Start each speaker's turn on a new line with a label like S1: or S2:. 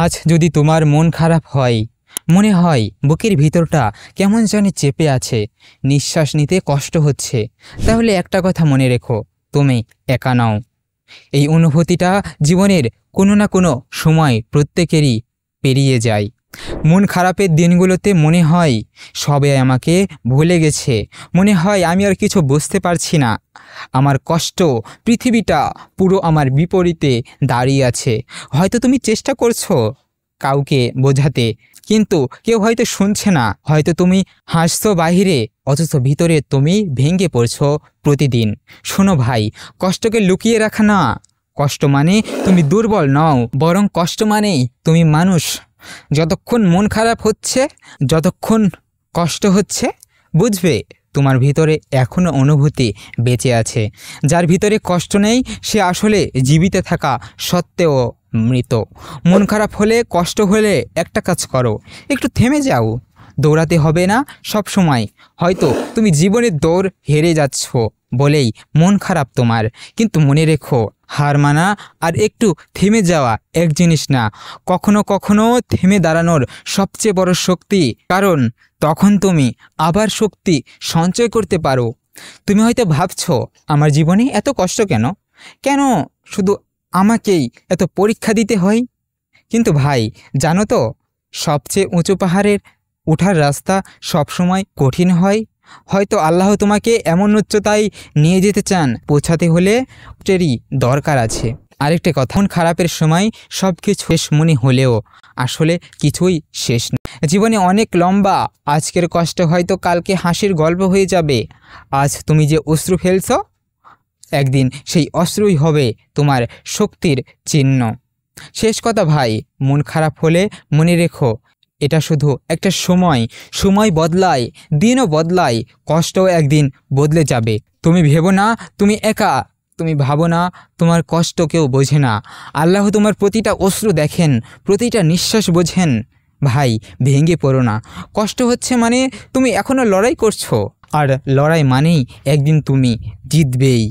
S1: আজ যদি তোমার মন খারাপ হয়, মনে হয় বুকের ভিতরটা কেমন জানি চেপে আছে, নিঃশ্বাস নিতে কষ্ট হচ্ছে, তাহলে একটা কথা মনে রেখো, তুমি একা নও। এই অনুভূতিটা জীবনের কোনো না কোনো সময় প্রত্যেকেরই পেরিয়ে যায়। মন খারাপের দিনগুলোতে মনে হয় সবাই আমাকে ভুলে গেছে, মনে হয় আমি আর কিছু বুঝতে পারছি না, আমার কষ্ট পৃথিবীটা পুরো আমার বিপরীতে দাঁড়িয়ে আছে। হয়তো তুমি চেষ্টা করছো কাউকে বোঝাতে, কিন্তু কেউ হয়তো শুনছে না। হয়তো তুমি হাসছো বাহিরে, অথচ ভিতরে তুমি ভেঙে পড়ছো প্রতিদিন। শোনো ভাই, কষ্টকে লুকিয়ে রাখা না, কষ্ট মানে তুমি দুর্বল নও, বরং কষ্ট মানেই তুমি মানুষ। যতক্ষণ মন খারাপ হচ্ছে, যতক্ষণ কষ্ট হচ্ছে, বুঝবে তোমার ভিতরে এখনও অনুভূতি বেঁচে আছে। যার ভিতরে কষ্ট নেই সে আসলে জীবিত থাকা সত্ত্বেও মৃত। মন খারাপ হলে, কষ্ট হলে একটা কাজ করো, একটু থেমে যাও। দৌড়াতে হবে না সব সময়। হয়তো তুমি জীবনের দৌড় হেরে যাচ্ছ বলেই মন খারাপ তোমার, কিন্তু মনে রেখো, হার মানা আর একটু থেমে যাওয়া এক জিনিস না। কখনো কখনো থেমে দাঁড়ানোর সবচেয়ে বড় শক্তি, কারণ তখন তুমি আবার শক্তি সঞ্চয় করতে পারো। তুমি হয়তো ভাবছো, আমার জীবনে এত কষ্ট কেন, কেন শুধু আমাকেই এত পরীক্ষা দিতে হয়? কিন্তু ভাই, জানো তো, সবচেয়ে উঁচু পাহাড়ের ওঠার রাস্তা সবসময় কঠিন হয়। হয়তো আল্লাহ তোমাকে এমন উচ্চতায় নিয়ে যেতে চান, পৌঁছাতে হলে টেরই দরকার আছে। আরেকটা কথা, মন খারাপের সময় সব কিছু শেষ মনে হলেও আসলে কিছুই শেষ নেই। জীবনে অনেক লম্বা, আজকের কষ্ট হয়তো কালকে হাসির গল্প হয়ে যাবে। আজ তুমি যে অশ্রু ফেলছো, একদিন সেই অশ্রুই হবে তোমার শক্তির চিহ্ন। শেষ কথা ভাই, মন খারাপ হলে মনে রেখো, এটা শুধু একটা সময়। সময় বদলায়, দিনও বদলায়, কষ্টও একদিন বদলে যাবে। তুমি ভেবো না তুমি একা, তুমি ভাবো না তোমার কষ্ট কেউ বোঝে না। আল্লাহ তোমার প্রতিটা অশ্রু দেখেন, প্রতিটা নিঃশ্বাস বোঝেন। ভাই, ভেঙে পড়ো না। কষ্ট হচ্ছে মানে তুমি এখনও লড়াই করছো, আর লড়াই মানেই একদিন তুমি জিতবেই।